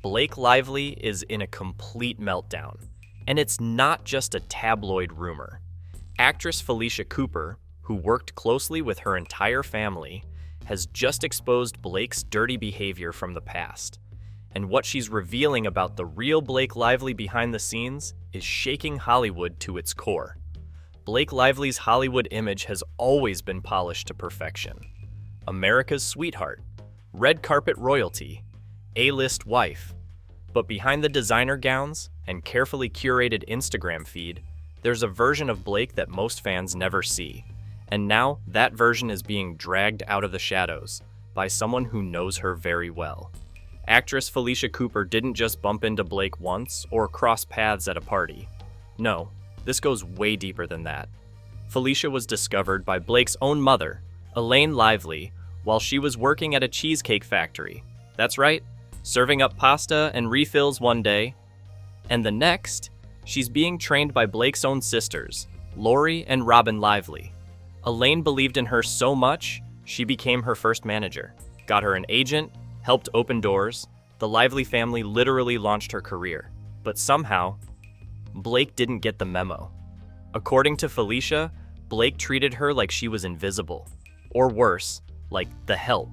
Blake Lively is in a complete meltdown. And it's not just a tabloid rumor. Actress Felicia Cooper, who worked closely with her entire family, has just exposed Blake's dirty behavior from the past. And what she's revealing about the real Blake Lively behind the scenes is shaking Hollywood to its core. Blake Lively's Hollywood image has always been polished to perfection. America's sweetheart, red carpet royalty, A-list wife. But behind the designer gowns and carefully curated Instagram feed, there's a version of Blake that most fans never see. And now that version is being dragged out of the shadows by someone who knows her very well. Actress Felicia Cooper didn't just bump into Blake once or cross paths at a party. No, this goes way deeper than that. Felicia was discovered by Blake's own mother, Elaine Lively, while she was working at a cheesecake factory. That's right, serving up pasta and refills one day, and the next, she's being trained by Blake's own sisters, Lori and Robin Lively. Elaine believed in her so much, she became her first manager, got her an agent, helped open doors. The Lively family literally launched her career. But somehow, Blake didn't get the memo. According to Felicia, Blake treated her like she was invisible, or worse, like the help.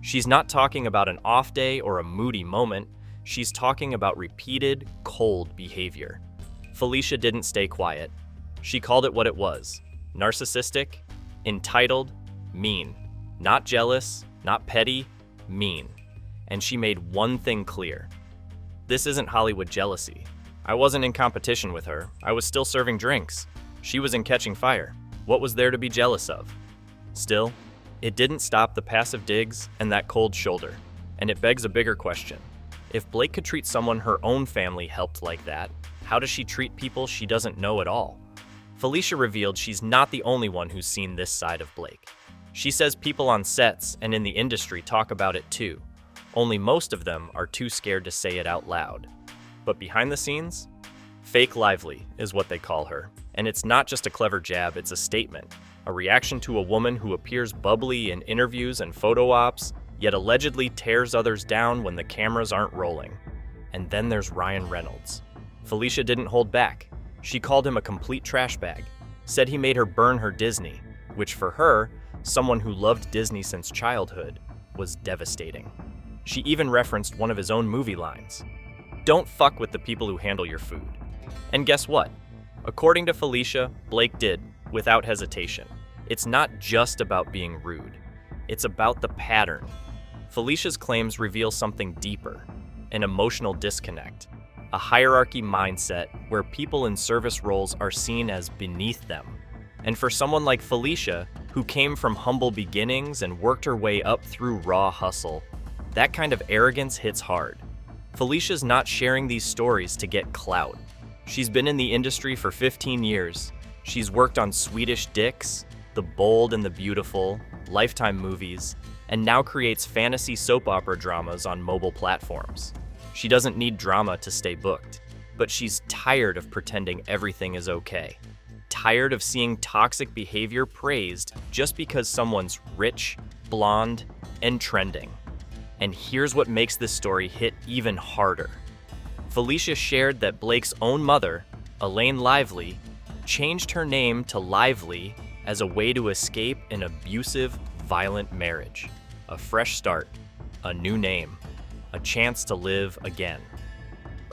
She's not talking about an off day or a moody moment, she's talking about repeated, cold behavior. Felicia didn't stay quiet. She called it what it was: narcissistic, entitled, mean. Not jealous, not petty, mean. And she made one thing clear. This isn't Hollywood jealousy. I wasn't in competition with her. I was still serving drinks. She was in catching fire. What was there to be jealous of? Still, it didn't stop the passive digs and that cold shoulder. And it begs a bigger question. If Blake could treat someone her own family helped like that, how does she treat people she doesn't know at all? Felicia revealed she's not the only one who's seen this side of Blake. She says people on sets and in the industry talk about it too. Only most of them are too scared to say it out loud. But behind the scenes, fake Lively is what they call her. And it's not just a clever jab, it's a statement. A reaction to a woman who appears bubbly in interviews and photo ops, yet allegedly tears others down when the cameras aren't rolling. And then there's Ryan Reynolds. Felicia didn't hold back. She called him a complete trash bag, said he made her burn her Disney, which for her, someone who loved Disney since childhood, was devastating. She even referenced one of his own movie lines. Don't fuck with the people who handle your food. And guess what? According to Felicia, Blake did, without hesitation. It's not just about being rude. It's about the pattern. Felicia's claims reveal something deeper, an emotional disconnect, a hierarchy mindset where people in service roles are seen as beneath them. And for someone like Felicia, who came from humble beginnings and worked her way up through raw hustle, that kind of arrogance hits hard. Felicia's not sharing these stories to get clout. She's been in the industry for 15 years. She's worked on Swedish Dicks, The Bold and the Beautiful, Lifetime movies, and now creates fantasy soap opera dramas on mobile platforms. She doesn't need drama to stay booked, but she's tired of pretending everything is okay. Tired of seeing toxic behavior praised just because someone's rich, blonde, and trending. And here's what makes this story hit even harder. Felicia shared that Blake's own mother, Elaine Lively, changed her name to Lively as a way to escape an abusive, violent marriage. A fresh start, a new name, a chance to live again.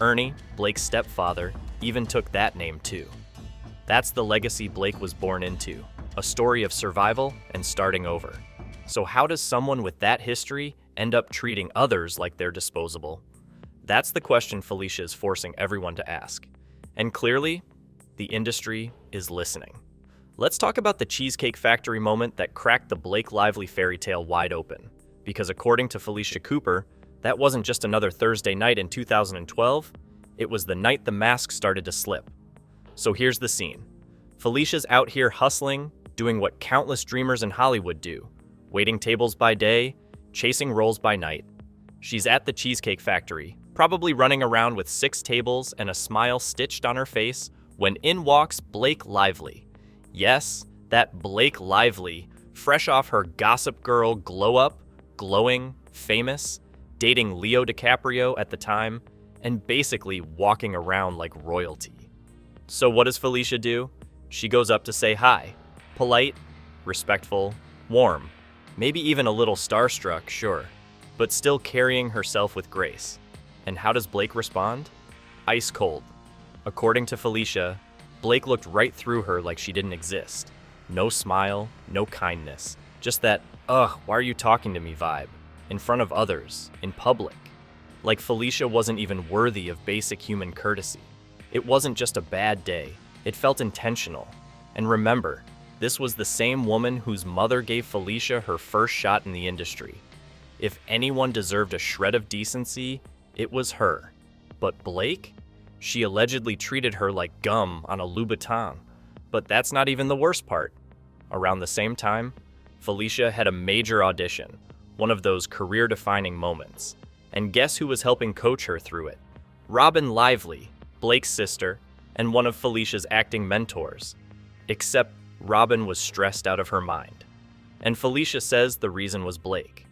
Ernie, Blake's stepfather, even took that name too. That's the legacy Blake was born into, a story of survival and starting over. So how does someone with that history end up treating others like they're disposable? That's the question Felicia is forcing everyone to ask. And clearly, the industry is listening. Let's talk about the Cheesecake Factory moment that cracked the Blake Lively fairy tale wide open. Because according to Felicia Cooper, that wasn't just another Thursday night in 2012, it was the night the mask started to slip. So here's the scene. Felicia's out here hustling, doing what countless dreamers in Hollywood do, waiting tables by day, chasing roles by night. She's at the Cheesecake Factory, probably running around with 6 tables and a smile stitched on her face, when in walks Blake Lively. Yes, that Blake Lively, fresh off her Gossip Girl glow up, glowing, famous, dating Leo DiCaprio at the time, and basically walking around like royalty. So what does Felicia do? She goes up to say hi. Polite, respectful, warm, maybe even a little starstruck, sure, but still carrying herself with grace. And how does Blake respond? Ice cold. According to Felicia, Blake looked right through her like she didn't exist. No smile, no kindness, just that, ugh, why are you talking to me vibe, in front of others, in public. Like Felicia wasn't even worthy of basic human courtesy. It wasn't just a bad day, it felt intentional. And remember, this was the same woman whose mother gave Felicia her first shot in the industry. If anyone deserved a shred of decency, it was her. But Blake? She allegedly treated her like gum on a Louboutin. But that's not even the worst part. Around the same time, Felicia had a major audition, one of those career-defining moments. And guess who was helping coach her through it? Robin Lively, Blake's sister, and one of Felicia's acting mentors. Except Robin was stressed out of her mind. And Felicia says the reason was Blake.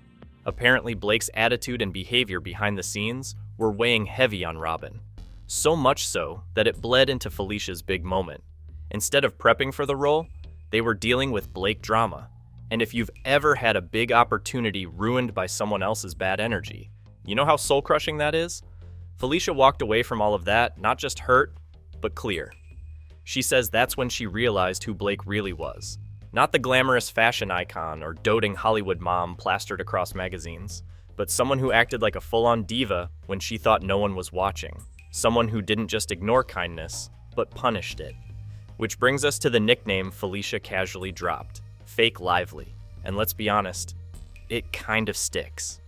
Apparently, Blake's attitude and behavior behind the scenes were weighing heavy on Robin. So much so that it bled into Felicia's big moment. Instead of prepping for the role, they were dealing with Blake drama. And if you've ever had a big opportunity ruined by someone else's bad energy, you know how soul-crushing that is? Felicia walked away from all of that, not just hurt, but clear. She says that's when she realized who Blake really was. Not the glamorous fashion icon or doting Hollywood mom plastered across magazines, but someone who acted like a full-on diva when she thought no one was watching. Someone who didn't just ignore kindness, but punished it. Which brings us to the nickname Felicia casually dropped, Fake Lively. And let's be honest, it kind of sticks.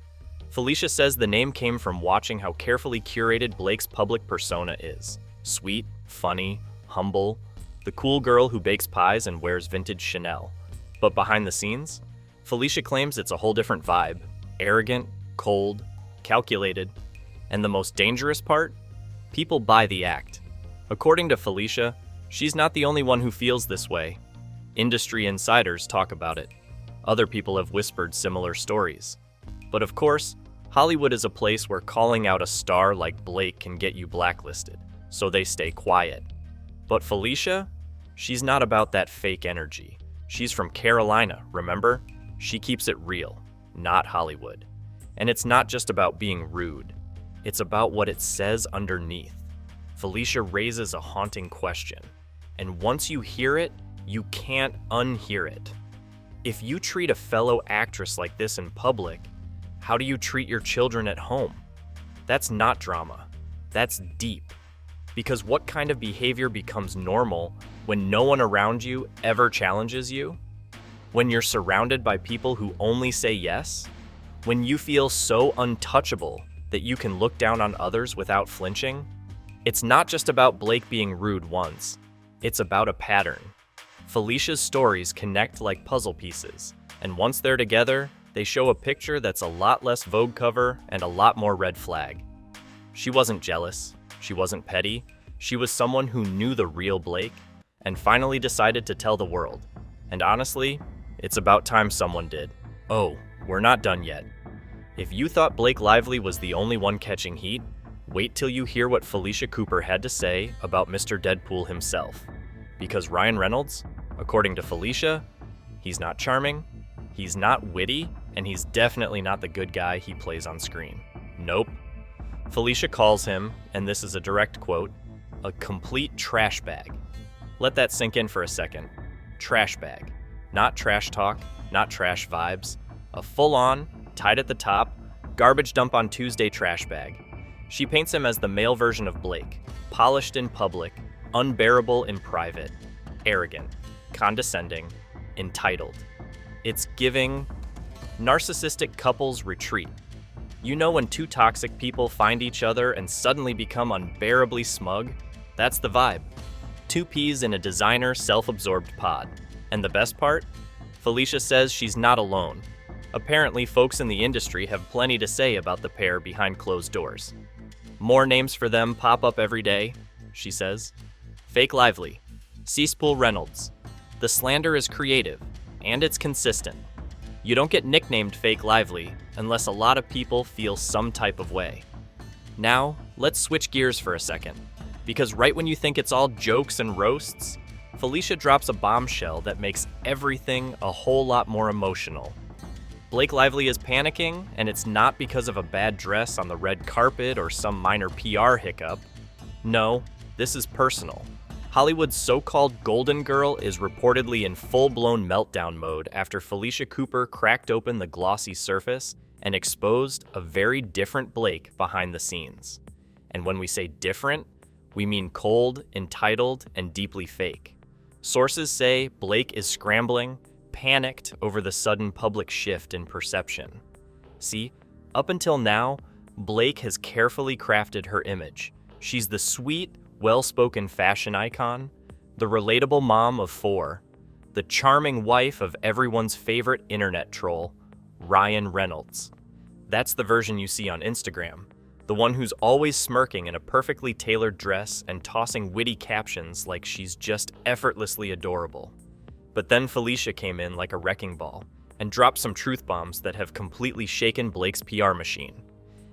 Felicia says the name came from watching how carefully curated Blake's public persona is. Sweet, funny, humble, the cool girl who bakes pies and wears vintage Chanel. But behind the scenes, Felicia claims it's a whole different vibe. Arrogant, cold, calculated, and the most dangerous part? People buy the act. According to Felicia, she's not the only one who feels this way. Industry insiders talk about it. Other people have whispered similar stories. But of course, Hollywood is a place where calling out a star like Blake can get you blacklisted, so they stay quiet. But Felicia? She's not about that fake energy. She's from Carolina, remember? She keeps it real, not Hollywood. And it's not just about being rude. It's about what it says underneath. Felicia raises a haunting question. And once you hear it, you can't unhear it. If you treat a fellow actress like this in public, how do you treat your children at home? That's not drama. That's deep. Because what kind of behavior becomes normal when no one around you ever challenges you? When you're surrounded by people who only say yes? When you feel so untouchable that you can look down on others without flinching? It's not just about Blake being rude once. It's about a pattern. Felicia's stories connect like puzzle pieces, and once they're together, they show a picture that's a lot less Vogue cover and a lot more red flag. She wasn't jealous. She wasn't petty. She was someone who knew the real Blake and finally decided to tell the world. And honestly, it's about time someone did. Oh, we're not done yet. If you thought Blake Lively was the only one catching heat, wait till you hear what Felicia Cooper had to say about Mr. Deadpool himself. Because Ryan Reynolds, according to Felicia, he's not charming, he's not witty, and he's definitely not the good guy he plays on screen. Nope. Felicia calls him, and this is a direct quote, a complete trash bag. Let that sink in for a second. Trash bag. Not trash talk, not trash vibes. A full-on, tied at the top, garbage dump on Tuesday trash bag. She paints him as the male version of Blake, polished in public, unbearable in private, arrogant, condescending, entitled. It's giving narcissistic couples retreat. You know when two toxic people find each other and suddenly become unbearably smug? That's the vibe. Two peas in a designer, self-absorbed pod. And the best part? Felicia says she's not alone. Apparently, folks in the industry have plenty to say about the pair behind closed doors. More names for them pop up every day, she says. Fake Lively, Cesspool Reynolds. The slander is creative, and it's consistent. You don't get nicknamed Fake Lively unless a lot of people feel some type of way. Now, let's switch gears for a second, because right when you think it's all jokes and roasts, Felicia drops a bombshell that makes everything a whole lot more emotional. Blake Lively is panicking, and it's not because of a bad dress on the red carpet or some minor PR hiccup. No, this is personal. Hollywood's so-called Golden Girl is reportedly in full-blown meltdown mode after Felicia Cooper cracked open the glossy surface and exposed a very different Blake behind the scenes. And when we say different, we mean cold, entitled, and deeply fake. Sources say Blake is scrambling, panicked over the sudden public shift in perception. See, up until now, Blake has carefully crafted her image. She's the sweet, well-spoken fashion icon, the relatable mom of 4, the charming wife of everyone's favorite internet troll, Ryan Reynolds. That's the version you see on Instagram, the one who's always smirking in a perfectly tailored dress and tossing witty captions like she's just effortlessly adorable. But then Felicia came in like a wrecking ball and dropped some truth bombs that have completely shaken Blake's PR machine.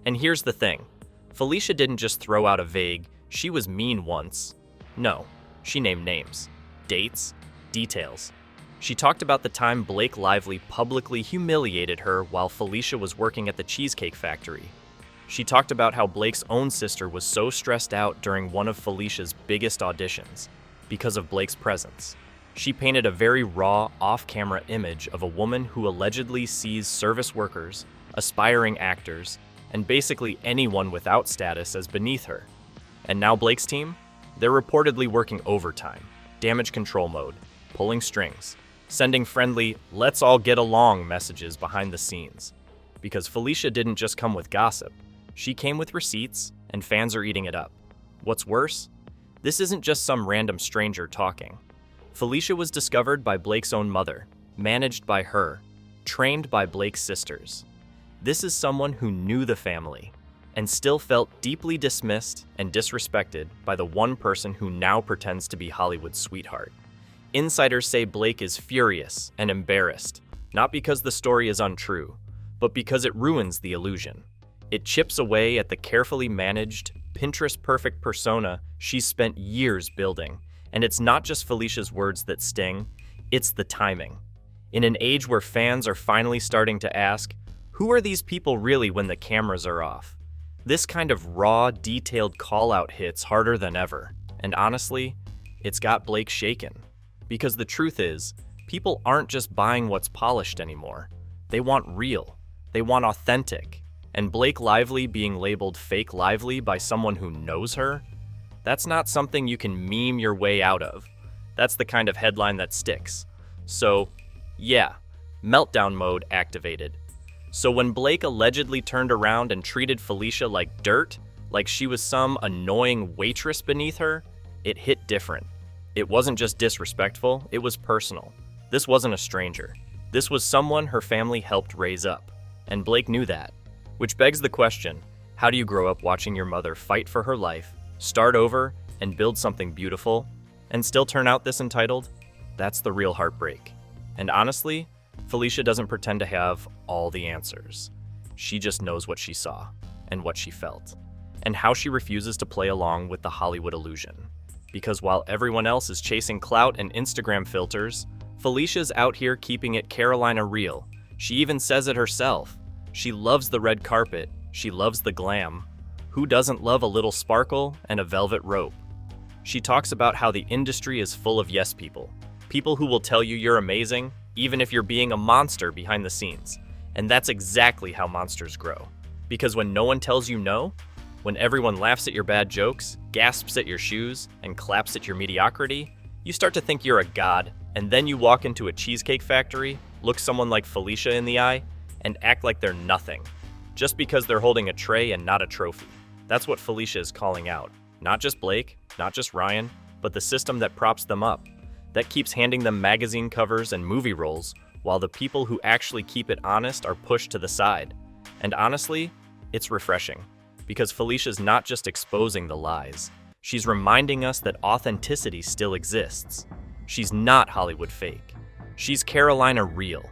And here's the thing, Felicia didn't just throw out a vague, "She was mean once." No, she named names, dates, details. She talked about the time Blake Lively publicly humiliated her while Felicia was working at the Cheesecake Factory. She talked about how Blake's own sister was so stressed out during one of Felicia's biggest auditions because of Blake's presence. She painted a very raw, off-camera image of a woman who allegedly sees service workers, aspiring actors, and basically anyone without status as beneath her. And now Blake's team? They're reportedly working overtime, damage control mode, pulling strings, sending friendly, "let's all get along" messages behind the scenes. Because Felicia didn't just come with gossip, she came with receipts, and fans are eating it up. What's worse? This isn't just some random stranger talking. Felicia was discovered by Blake's own mother, managed by her, trained by Blake's sisters. This is someone who knew the family, and still felt deeply dismissed and disrespected by the one person who now pretends to be Hollywood's sweetheart. Insiders say Blake is furious and embarrassed, not because the story is untrue, but because it ruins the illusion. It chips away at the carefully managed, Pinterest-perfect persona she's spent years building. And it's not just Felicia's words that sting, it's the timing. In an age where fans are finally starting to ask, who are these people really when the cameras are off? This kind of raw, detailed call-out hits harder than ever. And honestly, it's got Blake shaken. Because the truth is, people aren't just buying what's polished anymore. They want real. They want authentic. And Blake Lively being labeled Fake Lively by someone who knows her? That's not something you can meme your way out of. That's the kind of headline that sticks. So, yeah, meltdown mode activated. So when Blake allegedly turned around and treated Felicia like dirt, like she was some annoying waitress beneath her, it hit different. It wasn't just disrespectful, it was personal. This wasn't a stranger. This was someone her family helped raise up. And Blake knew that. Which begs the question, how do you grow up watching your mother fight for her life, start over, and build something beautiful, and still turn out this entitled? That's the real heartbreak. And honestly, Felicia doesn't pretend to have all the answers. She just knows what she saw, and what she felt, and how she refuses to play along with the Hollywood illusion. Because while everyone else is chasing clout and Instagram filters, Felicia's out here keeping it Carolina real. She even says it herself. She loves the red carpet, she loves the glam. Who doesn't love a little sparkle and a velvet rope? She talks about how the industry is full of yes people. People who will tell you you're amazing, even if you're being a monster behind the scenes. And that's exactly how monsters grow. Because when no one tells you no, when everyone laughs at your bad jokes, gasps at your shoes, and claps at your mediocrity, you start to think you're a god, and then you walk into a cheesecake factory, look someone like Felicia in the eye, and act like they're nothing, just because they're holding a tray and not a trophy. That's what Felicia is calling out. Not just Blake, not just Ryan, but the system that props them up, that keeps handing them magazine covers and movie roles, while the people who actually keep it honest are pushed to the side. And honestly, it's refreshing, because Felicia's not just exposing the lies. She's reminding us that authenticity still exists. She's not Hollywood fake. She's Carolina real.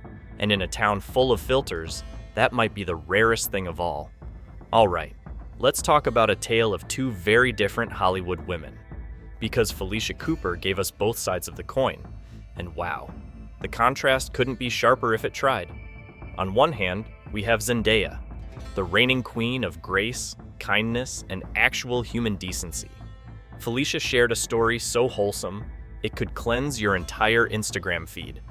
And in a town full of filters, that might be the rarest thing of all. Alright, let's talk about a tale of two very different Hollywood women. Because Felicia Cooper gave us both sides of the coin. And wow, the contrast couldn't be sharper if it tried. On one hand, we have Zendaya, the reigning queen of grace, kindness, and actual human decency. Felicia shared a story so wholesome, it could cleanse your entire Instagram feed.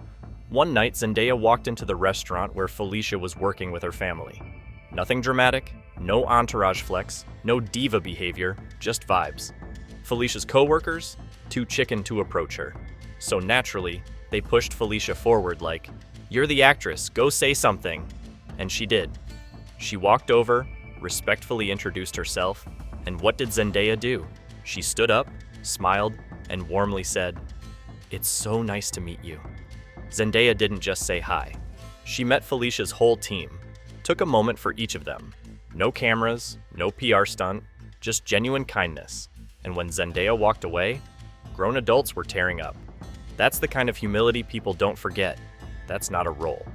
One night, Zendaya walked into the restaurant where Felicia was working with her family. Nothing dramatic, no entourage flex, no diva behavior, just vibes. Felicia's co-workers, too chicken to approach her. So naturally, they pushed Felicia forward like, "You're the actress, go say something." And she did. She walked over, respectfully introduced herself, and what did Zendaya do? She stood up, smiled, and warmly said, "It's so nice to meet you." Zendaya didn't just say hi. She met Felicia's whole team, took a moment for each of them. No cameras, no PR stunt, just genuine kindness. And when Zendaya walked away, grown adults were tearing up. That's the kind of humility people don't forget. That's not a role.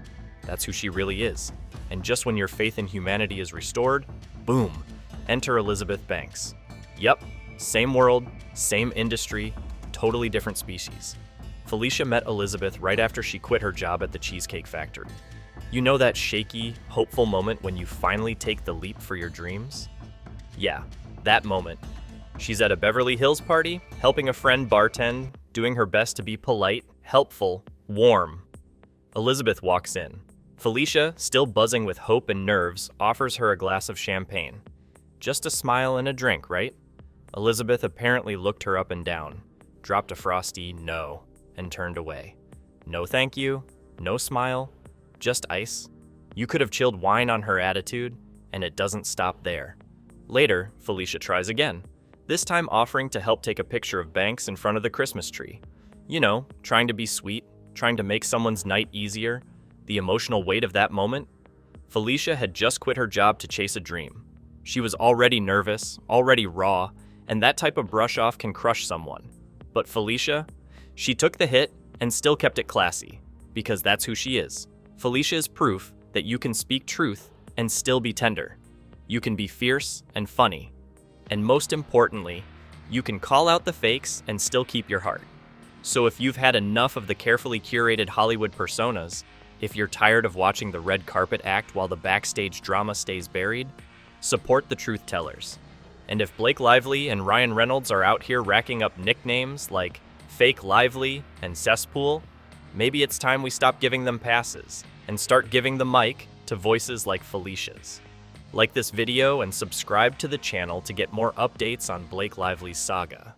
That's who she really is. And just when your faith in humanity is restored, boom, enter Elizabeth Banks. Yep, same world, same industry, totally different species. Felicia met Elizabeth right after she quit her job at the Cheesecake Factory. You know that shaky, hopeful moment when you finally take the leap for your dreams? Yeah, that moment. She's at a Beverly Hills party, helping a friend bartend, doing her best to be polite, helpful, warm. Elizabeth walks in. Felicia, still buzzing with hope and nerves, offers her a glass of champagne. Just a smile and a drink, right? Elizabeth apparently looked her up and down, dropped a frosty no, and turned away. No thank you, no smile, just ice. You could have chilled wine on her attitude, and it doesn't stop there. Later, Felicia tries again, this time offering to help take a picture of Banks in front of the Christmas tree. You know, trying to be sweet, trying to make someone's night easier, the emotional weight of that moment. Felicia had just quit her job to chase a dream. She was already nervous, already raw, and that type of brush-off can crush someone. But Felicia, she took the hit and still kept it classy, because that's who she is. Felicia is proof that you can speak truth and still be tender. You can be fierce and funny. And most importantly, you can call out the fakes and still keep your heart. So if you've had enough of the carefully curated Hollywood personas, if you're tired of watching the red carpet act while the backstage drama stays buried, support the truth tellers. And if Blake Lively and Ryan Reynolds are out here racking up nicknames like Fake Lively and Cesspool, maybe it's time we stop giving them passes and start giving the mic to voices like Felicia's. Like this video and subscribe to the channel to get more updates on Blake Lively's saga.